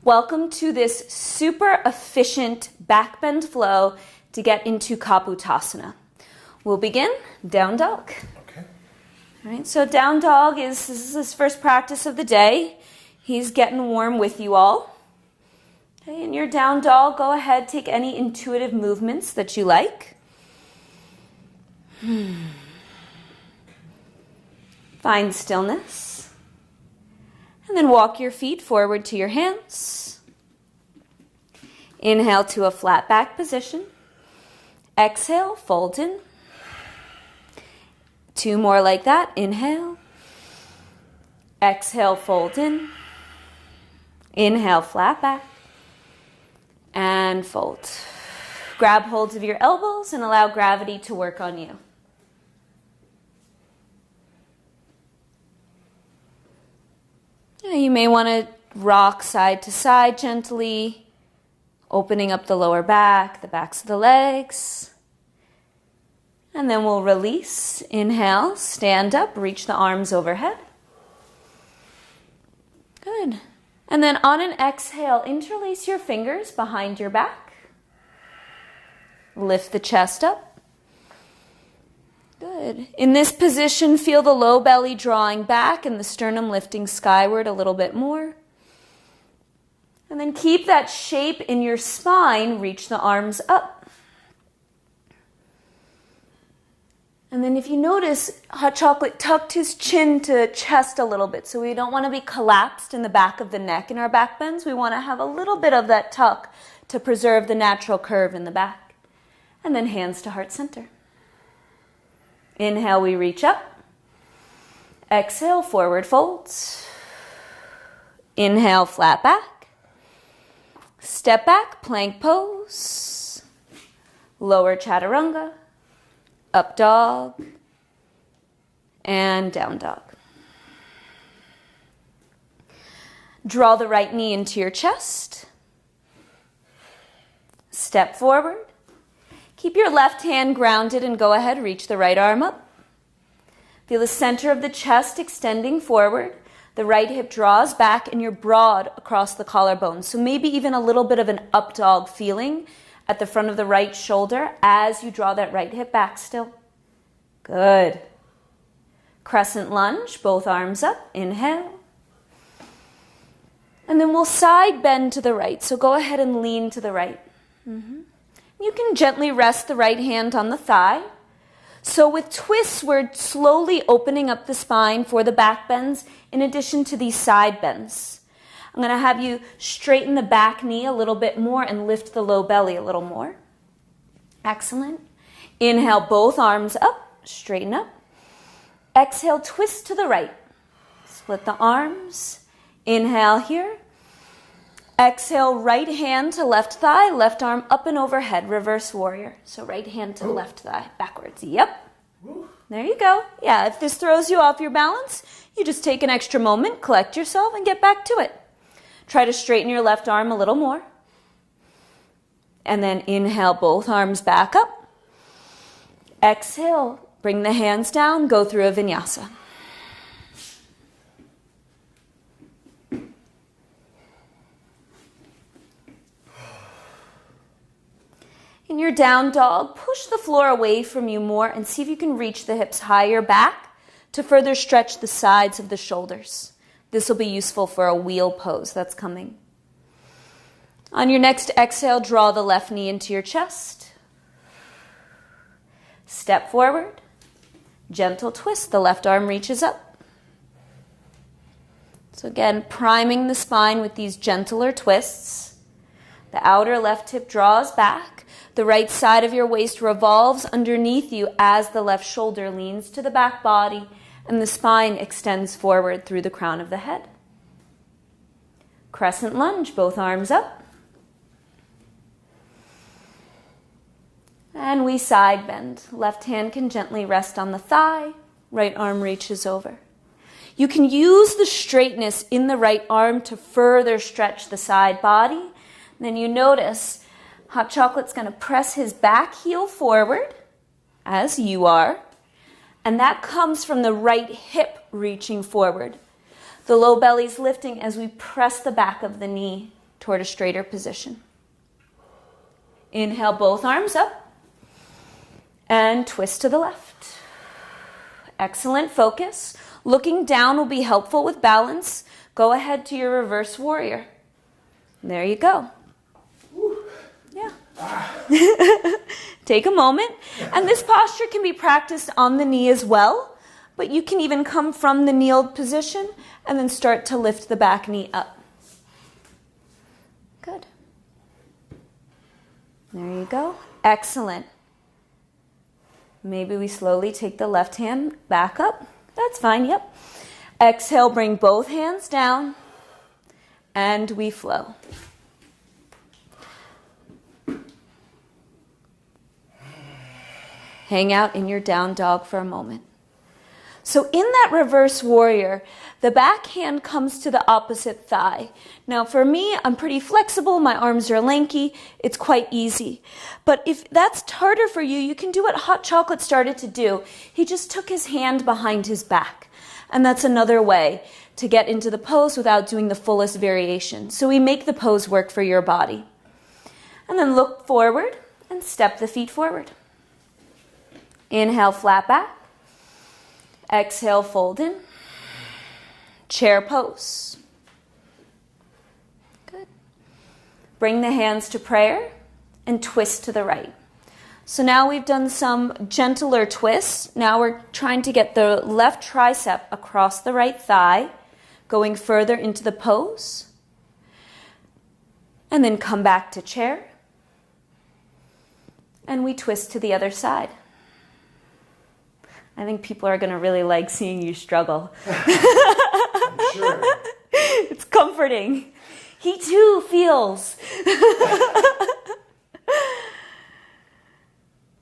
Welcome to this super efficient back bend flow to get into Kapotasana. We'll begin down dog. Okay. All right, so down dog is his first practice of the day. He's getting warm with you all. Okay, in your down dog, go ahead, take any intuitive movements that you like. Find stillness. And then walk your feet forward to your hands. Inhale to a flat back position. Exhale, fold in. 2 more like that. Inhale. Exhale, fold in. Inhale, flat back. And fold. Grab holds of your elbows and allow gravity to work on you. You may want to rock side to side gently, opening up the lower back, the backs of the legs. And then we'll release. Inhale, stand up, reach the arms overhead. Good. And then on an exhale, interlace your fingers behind your back. Lift the chest up. Good. In this position, feel the low belly drawing back and the sternum lifting skyward a little bit more. And then keep that shape in your spine, reach the arms up. And then if you notice, Hot Chocolate tucked his chin to chest a little bit, so we don't want to be collapsed in the back of the neck in our back bends. We want to have a little bit of that tuck to preserve the natural curve in the back. And then hands to heart center. Inhale, we reach up. Exhale, forward folds. Inhale, flat back. Step back, plank pose. Lower chaturanga. Up dog. And down dog. Draw the right knee into your chest. Step forward. Keep your left hand grounded and go ahead, reach the right arm up. Feel the center of the chest extending forward. The right hip draws back and you're broad across the collarbone. So maybe even a little bit of an up dog feeling at the front of the right shoulder as you draw that right hip back still. Good. Crescent lunge, both arms up. Inhale. And then we'll side bend to the right. So go ahead and lean to the right. You can gently rest the right hand on the thigh. So with twists, we're slowly opening up the spine for the back bends in addition to these side bends. I'm going to have you straighten the back knee a little bit more and lift the low belly a little more. Excellent. Inhale, both arms up, straighten up. Exhale, twist to the right. Split the arms. Inhale here. Exhale, right hand to left thigh, left arm up and overhead, reverse warrior. So right hand to left thigh, backwards. Yep. There you go. Yeah, if this throws you off your balance, you just take an extra moment, collect yourself, and get back to it. Try to straighten your left arm a little more. And then inhale, both arms back up. Exhale, bring the hands down, go through a vinyasa. In your down dog, push the floor away from you more and see if you can reach the hips higher back to further stretch the sides of the shoulders. This will be useful for a wheel pose that's coming. On your next exhale, draw the left knee into your chest. Step forward. Gentle twist. The left arm reaches up. So again, priming the spine with these gentler twists. The outer left hip draws back. The right side of your waist revolves underneath you as the left shoulder leans to the back body and the spine extends forward through the crown of the head. Crescent lunge, both arms up. And we side bend. Left hand can gently rest on the thigh. Right arm reaches over. You can use the straightness in the right arm to further stretch the side body. And then you notice Hot Chocolate's going to press his back heel forward, as you are, and that comes from the right hip reaching forward. The low belly's lifting as we press the back of the knee toward a straighter position. Inhale, both arms up, and twist to the left. Excellent, focus. Looking down will be helpful with balance. Go ahead to your reverse warrior. There you go. Yeah. Take a moment. And this posture can be practiced on the knee as well, but you can even come from the kneeled position and then start to lift the back knee up. Good. There you go. Excellent. Maybe we slowly take the left hand back up. That's fine, yep. Exhale, bring both hands down, and we flow. Hang out in your down dog for a moment. So in that reverse warrior, the back hand comes to the opposite thigh. Now for me, I'm pretty flexible, my arms are lanky, it's quite easy. But if that's harder for you, you can do what Hot Chocolate started to do. He just took his hand behind his back. And that's another way to get into the pose without doing the fullest variation. So we make the pose work for your body. And then look forward and step the feet forward. Inhale, flat back. Exhale, fold in. Chair pose. Good. Bring the hands to prayer and twist to the right. So now we've done some gentler twists. Now we're trying to get the left tricep across the right thigh, going further into the pose. And then come back to chair. And we twist to the other side. I think people are going to really like seeing you struggle. I'm sure. It's comforting. He too feels.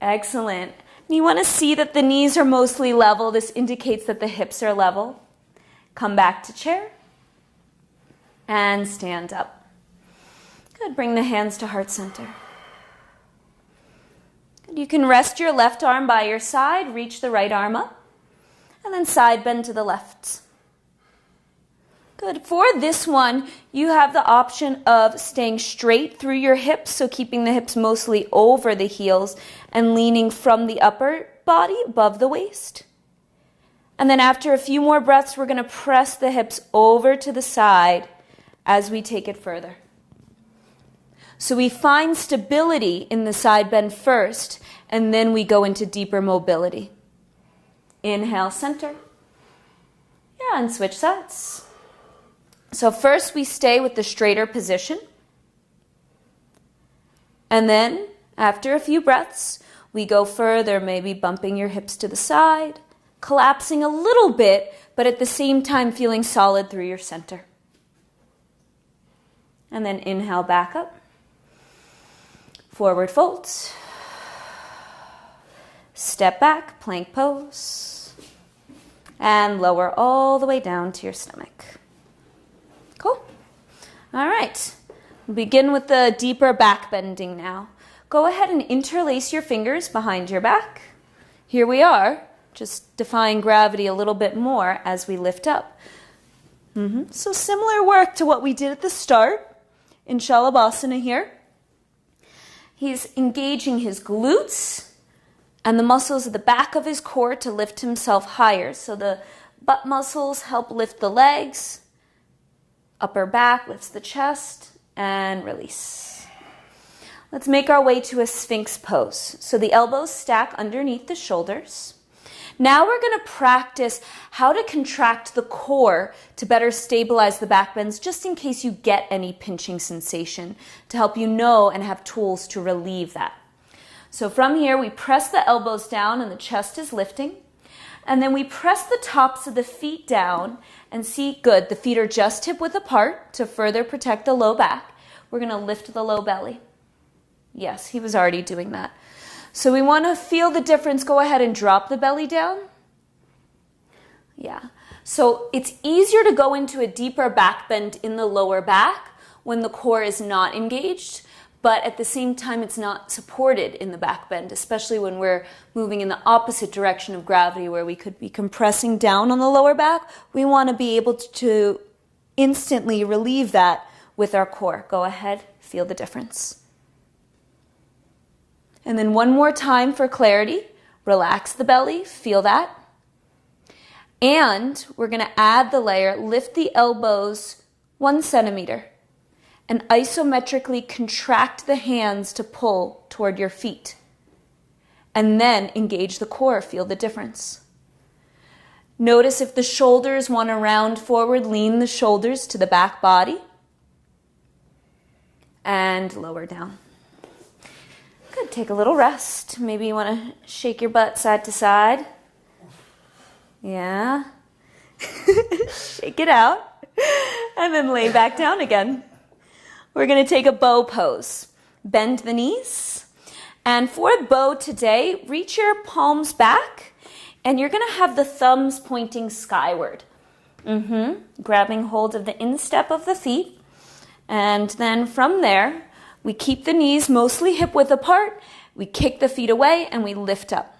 Excellent. And you want to see that the knees are mostly level. This indicates that the hips are level. Come back to chair. And stand up. Good. Bring the hands to heart center. You can rest your left arm by your side, reach the right arm up, and then side bend to the left. Good. For this one, you have the option of staying straight through your hips, so keeping the hips mostly over the heels and leaning from the upper body above the waist. And then after a few more breaths, we're going to press the hips over to the side as we take it further. So we find stability in the side bend first, and then we go into deeper mobility. Inhale, center. Yeah, and switch sides. So first we stay with the straighter position. And then, after a few breaths, we go further, maybe bumping your hips to the side, collapsing a little bit, but at the same time feeling solid through your center. And then inhale, back up. Forward folds. Step back, plank pose. And lower all the way down to your stomach. Cool. All right. We'll begin with the deeper back bending now. Go ahead and interlace your fingers behind your back. Here we are, just defying gravity a little bit more as we lift up. So similar work to what we did at the start in Shalabhasana here. He's engaging his glutes and the muscles at the back of his core to lift himself higher. So the butt muscles help lift the legs, upper back lifts the chest, and release. Let's make our way to a Sphinx pose. So the elbows stack underneath the shoulders. Now we're going to practice how to contract the core to better stabilize the back bends, just in case you get any pinching sensation, to help you know and have tools to relieve that. So from here, we press the elbows down and the chest is lifting. And then we press the tops of the feet down and see, good, the feet are just hip width apart to further protect the low back. We're going to lift the low belly. Yes, he was already doing that. So we want to feel the difference. Go ahead and drop the belly down. Yeah. So it's easier to go into a deeper back bend in the lower back when the core is not engaged, but at the same time it's not supported in the back bend, especially when we're moving in the opposite direction of gravity where we could be compressing down on the lower back. We want to be able to instantly relieve that with our core. Go ahead, feel the difference. And then one more time for clarity. Relax the belly, feel that. And we're going to add the layer, lift the elbows 1 centimeter, and isometrically contract the hands to pull toward your feet. And then engage the core, feel the difference. Notice if the shoulders want to round forward, lean the shoulders to the back body. And lower down. Good, take a little rest. Maybe you want to shake your butt side to side. Yeah. Shake it out. And then lay back down again. We're going to take a bow pose. Bend the knees. And for a bow today, reach your palms back. And you're going to have the thumbs pointing skyward. Grabbing hold of the instep of the feet. And then from there, we keep the knees mostly hip width apart. We kick the feet away and we lift up.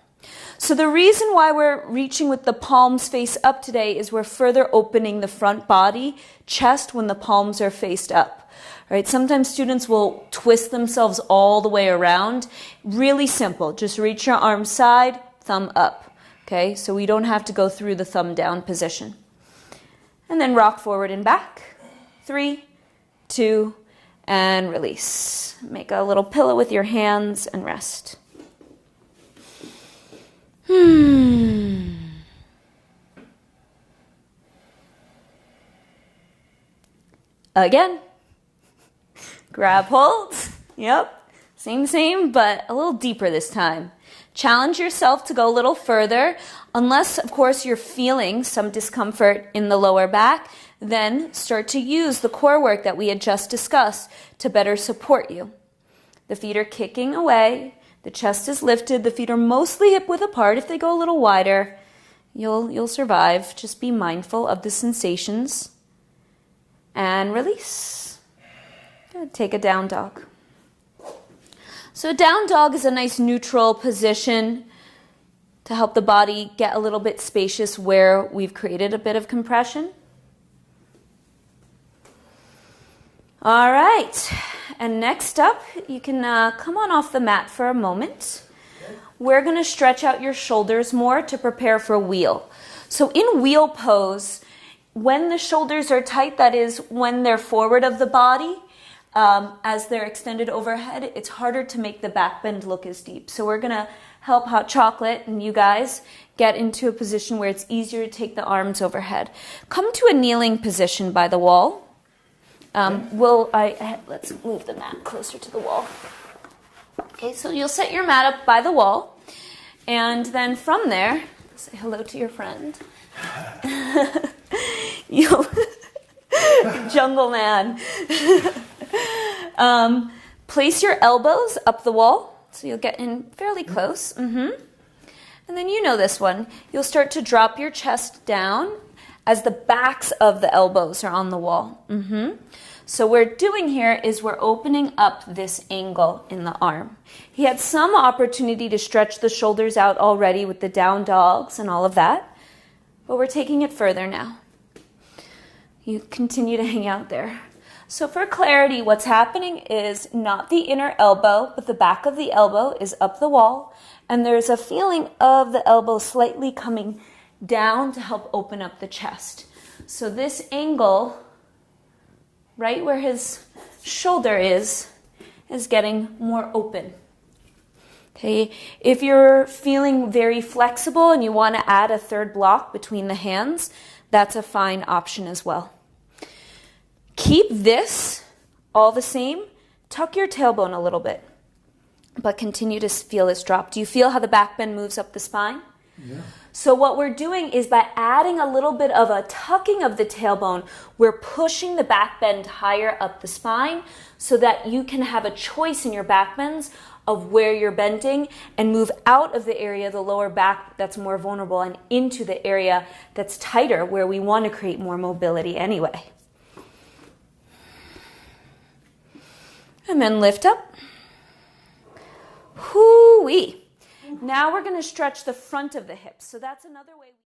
So the reason why we're reaching with the palms face up today is we're further opening the front body, chest when the palms are faced up. Right? Sometimes students will twist themselves all the way around. Really simple. Just reach your arm side, thumb up. Okay? So we don't have to go through the thumb down position. And then rock forward and back. 3, 2, and release. Make a little pillow with your hands and rest. Again. Grab hold. Yep. Same, but a little deeper this time. Challenge yourself to go a little further. Unless, of course, you're feeling some discomfort in the lower back, then start to use the core work that we had just discussed to better support you. The feet are kicking away. The chest is lifted. The feet are mostly hip width apart. If they go a little wider, you'll survive. Just be mindful of the sensations. And release. Good. Take a down dog. So a down dog is a nice neutral position to help the body get a little bit spacious where we've created a bit of compression. All right, and next up, you can come on off the mat for a moment. We're going to stretch out your shoulders more to prepare for wheel. So in wheel pose, when the shoulders are tight, that is when they're forward of the body, as they're extended overhead, it's harder to make the back bend look as deep. So we're going to help Hot Chocolate and you guys get into a position where it's easier to take the arms overhead. Come to a kneeling position by the wall. Let's move the mat closer to the wall. Okay, so you'll set your mat up by the wall, and then from there, say hello to your friend. Jungle man. Place your elbows up the wall, so you'll get in fairly close. And then you know this one. You'll start to drop your chest down as the backs of the elbows are on the wall. So what we're doing here is we're opening up this angle in the arm. He had some opportunity to stretch the shoulders out already with the down dogs and all of that, but we're taking it further now. You continue to hang out there. So for clarity, what's happening is not the inner elbow, but the back of the elbow is up the wall, and there's a feeling of the elbow slightly coming down to help open up the chest. So this angle, right where his shoulder is getting more open. Okay, if you're feeling very flexible and you want to add a third block between the hands, that's a fine option as well. Keep this all the same. Tuck your tailbone a little bit, but continue to feel this drop. Do you feel how the back bend moves up the spine? Yeah. So what we're doing is by adding a little bit of a tucking of the tailbone, we're pushing the back bend higher up the spine so that you can have a choice in your back bends of where you're bending and move out of the area of the lower back that's more vulnerable and into the area that's tighter where we want to create more mobility anyway. And then lift up. Hoo-wee. Now we're going to stretch the front of the hips. So that's another way.